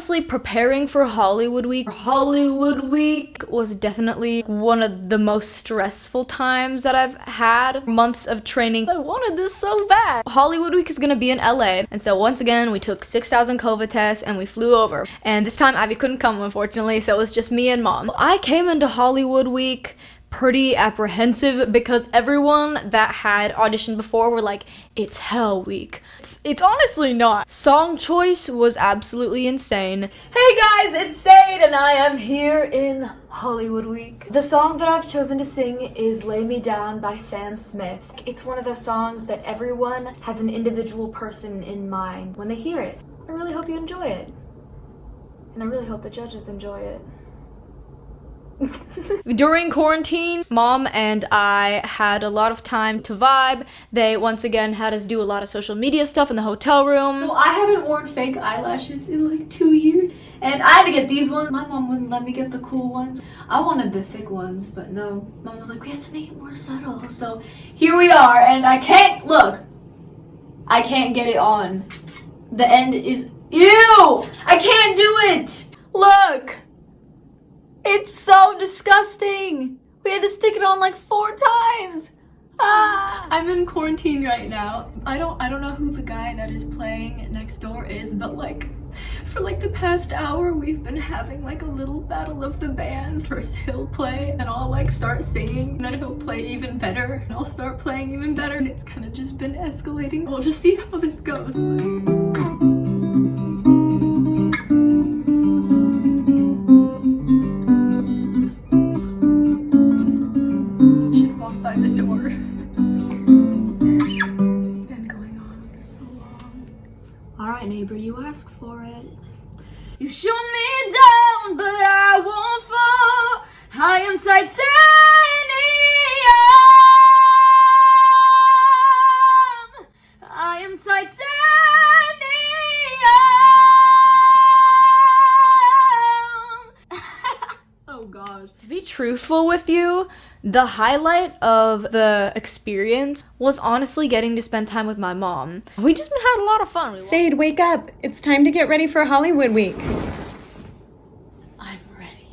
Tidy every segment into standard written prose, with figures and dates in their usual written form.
honestly, preparing for Hollywood Week was definitely one of the most stressful times that I've had. Months of training. I wanted this so bad. Hollywood Week is gonna be in LA, and so once again, we took 6,000 COVID tests and we flew over. And this time, Ivy couldn't come, unfortunately, so it was just me and Mom. I came into Hollywood Week pretty apprehensive because everyone that had auditioned before were like, it's hell week. It's honestly not. Song choice was absolutely insane. Hey guys, it's Sade and I am here in Hollywood Week. The song that I've chosen to sing is Lay Me Down by Sam Smith. It's one of those songs that everyone has an individual person in mind when they hear it. I really hope you enjoy it. And I really hope the judges enjoy it. During quarantine, Mom and I had a lot of time to vibe. They once again had us do a lot of social media stuff in the hotel room. So I haven't worn fake eyelashes in like 2 years. And I had to get these ones. My mom wouldn't let me get the cool ones. I wanted the thick ones, but no. Mom was like, we have to make it more subtle. So here we are, and I can't, look. I can't get it on. The end is, ew! I can't do it! Look! It's so disgusting. We had to stick it on like 4 times. I'm in quarantine right now. I don't know who the guy that is playing next door is, but like for like the past hour we've been having like a little battle of the bands. First he'll play and I'll like start singing, and then he'll play even better and I'll start playing even better, and it's kind of just been escalating. We'll just see how this goes. By the door. It's been going on for so long. Alright, neighbor, you asked for it. You shoot me down, but I won't fall. I am titanium. I am titanium. Oh gosh. To be truthful with you, the highlight of the experience was honestly getting to spend time with my mom. We just had a lot of fun. Sade, wake up. It's time to get ready for Hollywood Week. I'm ready.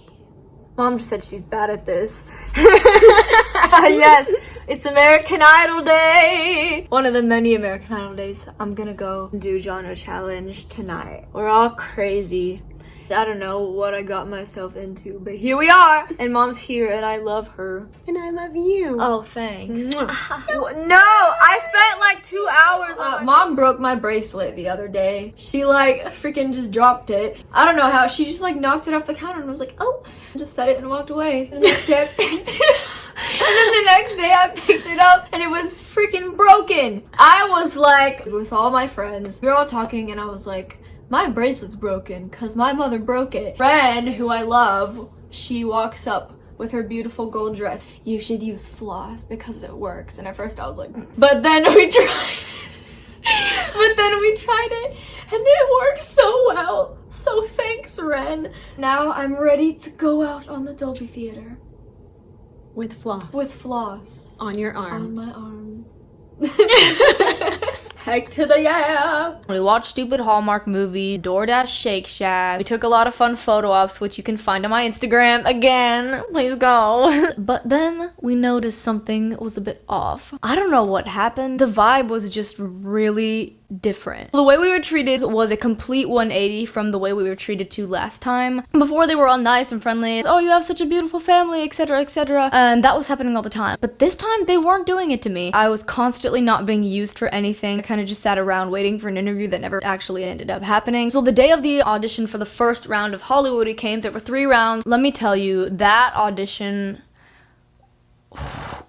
Mom just said she's bad at this. Yes, it's American Idol Day. One of the many American Idol days. I'm gonna go do genre challenge tonight. We're all crazy. I don't know what I got myself into, but here we are. And Mom's here and I love her. And I love you. Oh, thanks. No, I spent like 2 hours on Mom broke my bracelet the other day. She like freaking just dropped it. I don't know how. She just like knocked it off the counter and was like, oh, I just set it and walked away. The next day I picked it up. And then the next day I picked it up and it was freaking broken. I was like with all my friends. We were all talking and I was like, my bracelet's broken because my mother broke it. Friend who I love, she walks up with her beautiful gold dress. You should use floss because it works. And at first I was like, but then we tried it and it works so well. So thanks, Ren. Now I'm ready to go out on the Dolby Theater. With floss. With floss. On your arm. On my arm. Heck to the yeah! We watched stupid Hallmark movie, DoorDash Shake Shack. We took a lot of fun photo ops, which you can find on my Instagram. Again, please go. But then we noticed something was a bit off. I don't know what happened. The vibe was just really different. The way we were treated was a complete 180 from the way we were treated to last time. Before, they were all nice and friendly. Oh, you have such a beautiful family, etc, etc. And that was happening all the time. But this time, they weren't doing it to me. I was constantly not being used for anything. I kind of just sat around waiting for an interview that never actually ended up happening. So the day of the audition for the first round of Hollywood came. There were 3 rounds. Let me tell you, that audition...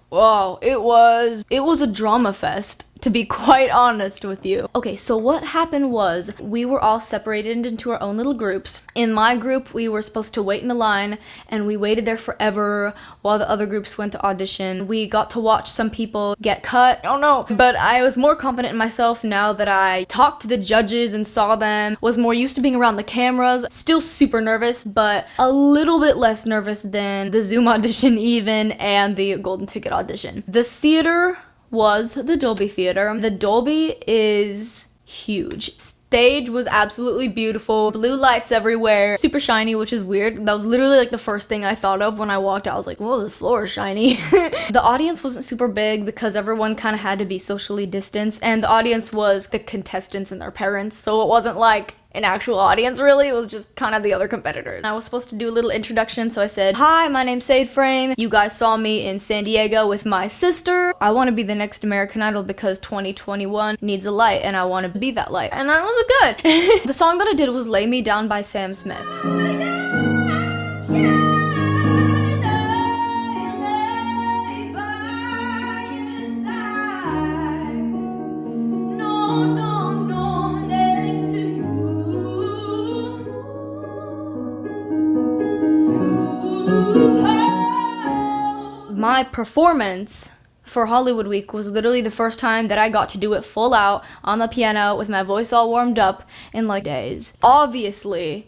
Whoa, it was a drama fest, to be quite honest with you. Okay, so what happened was we were all separated into our own little groups. In my group, we were supposed to wait in a line, and we waited there forever while the other groups went to audition. We got to watch some people get cut. Oh no. But I was more confident in myself now that I talked to the judges and saw them, was more used to being around the cameras. Still super nervous, but a little bit less nervous than the Zoom audition even and the Golden Ticket audition. The theater was the Dolby Theater. The Dolby is huge. It's stage was absolutely beautiful. Blue lights everywhere. Super shiny, which is weird. That was literally like the first thing I thought of when I walked out. I was like, whoa, the floor is shiny. The audience wasn't super big because everyone kind of had to be socially distanced. And the audience was the contestants and their parents. So it wasn't like an actual audience really, it was just kind of the other competitors. I was supposed to do a little introduction, so I said, hi, my name's Sade Frame. You guys saw me in San Diego with my sister. I want to be the next American Idol because 2021 needs a light and I want to be that light. And that was good. The song that I did was Lay Me Down by Sam Smith. My performance for Hollywood Week was literally the first time that I got to do it full out on the piano with my voice all warmed up in like days. Obviously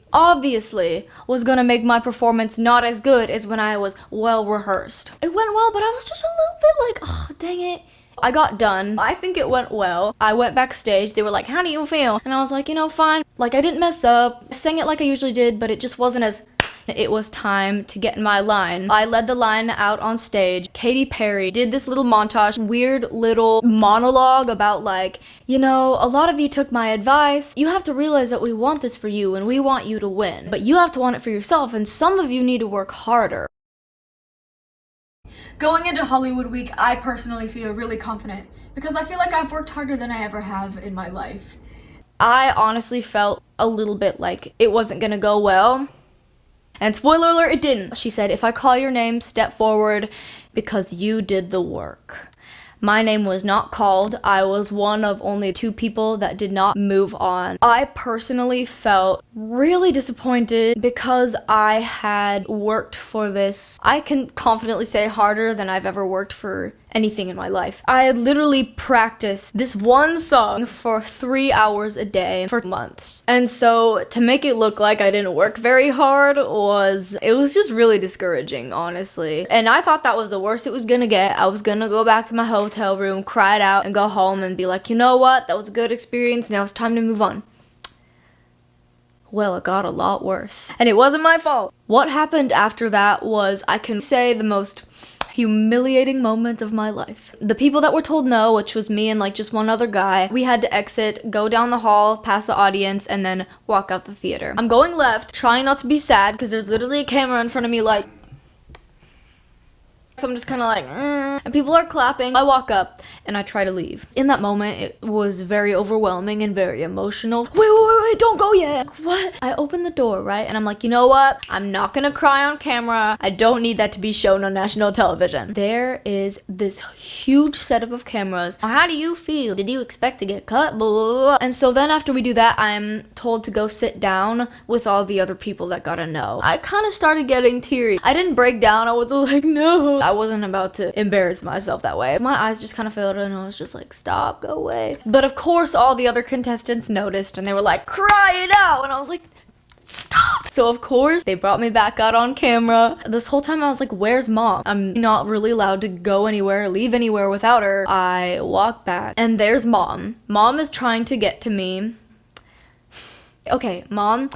was gonna make my performance not as good as when I was well rehearsed. It went well, but I was just a little bit like, oh, dang it. I got done. I think it went well. I went backstage. They were like, how do you feel? And I was like, you know, fine. Like, I didn't mess up. I sang it like I usually did, but it just wasn't as... It was time to get in my line. I led the line out on stage. Katy Perry did this little montage, weird little monologue about like, you know, a lot of you took my advice. You have to realize that we want this for you and we want you to win. But you have to want it for yourself and some of you need to work harder. Going into Hollywood Week, I personally feel really confident because I feel like I've worked harder than I ever have in my life. I honestly felt a little bit like it wasn't gonna go well. And spoiler alert, it didn't. She said, if I call your name, step forward because you did the work. My name was not called. I was one of only 2 people that did not move on. I personally felt really disappointed because I had worked for this. I can confidently say harder than I've ever worked for anything in my life. I had literally practiced this one song for 3 hours a day for months. And so to make it look like I didn't work very hard it was just really discouraging, honestly. And I thought that was the worst it was gonna get. I was gonna go back to my hotel room, cry it out, and go home and be like, you know what? That was a good experience. Now it's time to move on. Well, it got a lot worse. And it wasn't my fault. What happened after that was, I can say, the most humiliating moment of my life. The people that were told no, which was me and like just one other guy, we had to exit, go down the hall, past the audience, and then walk out the theater. I'm going left, trying not to be sad, because there's literally a camera in front of me like... So I'm just kind of like, and people are clapping. I walk up and I try to leave. In that moment, it was very overwhelming and very emotional. Wait, don't go yet. What? I open the door, right? And I'm like, you know what? I'm not gonna cry on camera. I don't need that to be shown on national television. There is this huge setup of cameras. How do you feel? Did you expect to get cut? Blah, blah, blah. And so then after we do that, I'm told to go sit down with all the other people that got a no. I kind of started getting teary. I didn't break down. I was like, no. I wasn't about to embarrass myself that way. My eyes just kind of filled and I was just like, stop, go away. But of course all the other contestants noticed and they were like, cry it out. And I was like, stop. So of course they brought me back out on camera. This whole time I was like, where's mom? I'm not really allowed to go anywhere, leave anywhere without her. I walk back and there's mom. Mom is trying to get to me. Okay, mom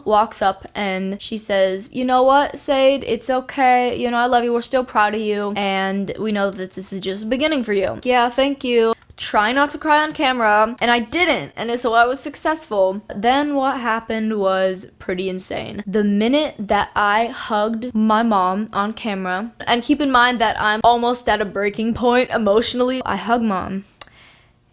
walks up and she says, you know what, Sade, it's okay. You know, I love you. We're still proud of you. And we know that this is just the beginning for you. Yeah, thank you. Try not to cry on camera. And I didn't. And so I was successful. Then what happened was pretty insane. The minute that I hugged my mom on camera, and keep in mind that I'm almost at a breaking point emotionally, I hug mom.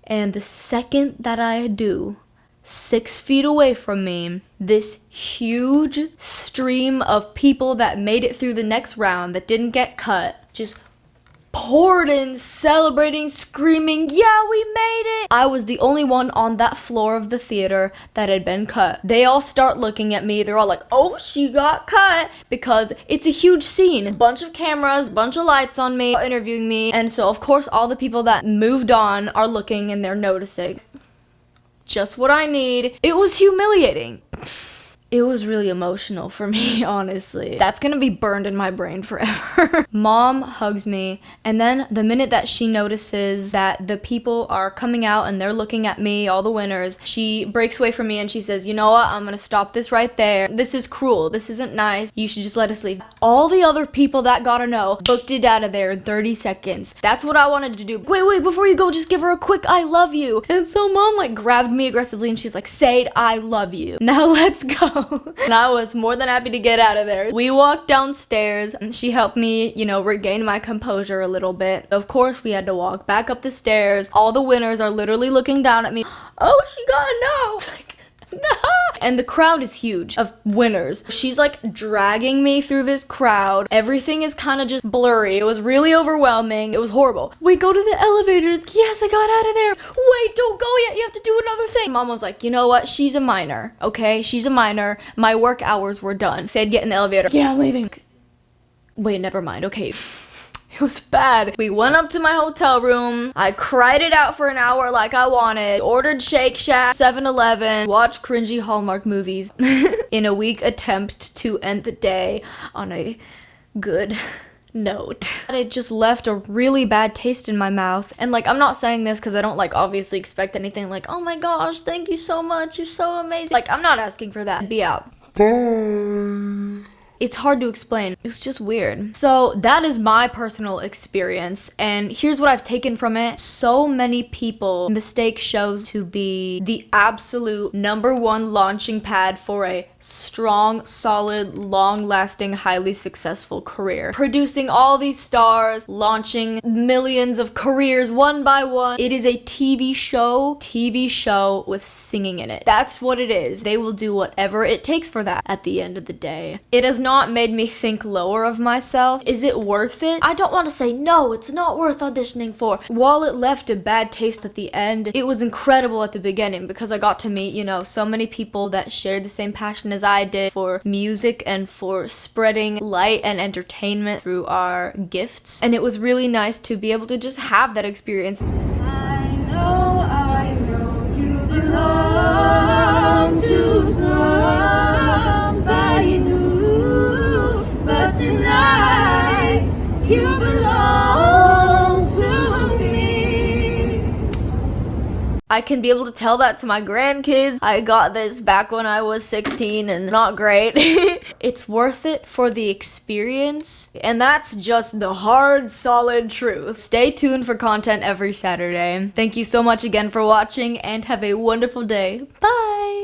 And the second that I do, 6 feet away from me, this huge stream of people that made it through the next round that didn't get cut just poured in, celebrating, screaming, yeah, we made it! I was the only one on that floor of the theater that had been cut. They all start looking at me. They're all like, oh, she got cut, because it's a huge scene. A bunch of cameras, a bunch of lights on me, interviewing me, and so of course all the people that moved on are looking and they're noticing. Just what I need. It was humiliating. It was really emotional for me, honestly. That's gonna be burned in my brain forever. Mom hugs me, and then the minute that she notices that the people are coming out and they're looking at me, all the winners, she breaks away from me and she says, you know what, I'm gonna stop this right there. This is cruel. This isn't nice. You should just let us leave. All the other people that gotta know booked it out of there in 30 seconds. That's what I wanted to do. Wait, before you go, just give her a quick I love you. And so mom like grabbed me aggressively and she's like, say it, I love you. Now let's go. And I was more than happy to get out of there. We walked downstairs and she helped me, you know, regain my composure a little bit. Of course, we had to walk back up the stairs. All the winners are literally looking down at me. Oh, she got a no. Like, no. And the crowd is huge of winners. She's like dragging me through this crowd. Everything is kind of just blurry. It was really overwhelming. It was horrible. We go to the elevators. Yes, I got out of there. Wait, don't go yet. You have to do another thing. Mom was like, you know what? She's a minor, okay? She's a minor. My work hours were done. Said get in the elevator. Yeah, I'm leaving. Wait, never mind. Okay. It was bad. We went up to my hotel room. I cried it out for an hour like I wanted. Ordered Shake Shack, 7-Eleven, watched cringy Hallmark movies in a weak attempt to end the day on a good note. It just left a really bad taste in my mouth. And like, I'm not saying this because I don't like obviously expect anything like, oh my gosh, thank you so much. You're so amazing. Like, I'm not asking for that. Be out. Bye. It's hard to explain. It's just weird. So that is my personal experience, and here's what I've taken from it. So many people mistake shows to be the absolute #1 launching pad for a strong, solid, long-lasting, highly successful career. Producing all these stars, launching millions of careers one by one. It is a TV show with singing in it. That's what it is. They will do whatever it takes for that at the end of the day. It has not made me think lower of myself. Is it worth it? I don't want to say no, it's not worth auditioning for. While it left a bad taste at the end, it was incredible at the beginning because I got to meet, you know, so many people that shared the same passion as I did for music and for spreading light and entertainment through our gifts. And it was really nice to be able to just have that experience. I know you belong to somebody new, but tonight you belong to me. I can be able to tell that to my grandkids. I got this back when I was 16 and not great. It's worth it for the experience, and that's just the hard, solid truth. Stay tuned for content every Saturday. Thank you so much again for watching, and have a wonderful day. Bye!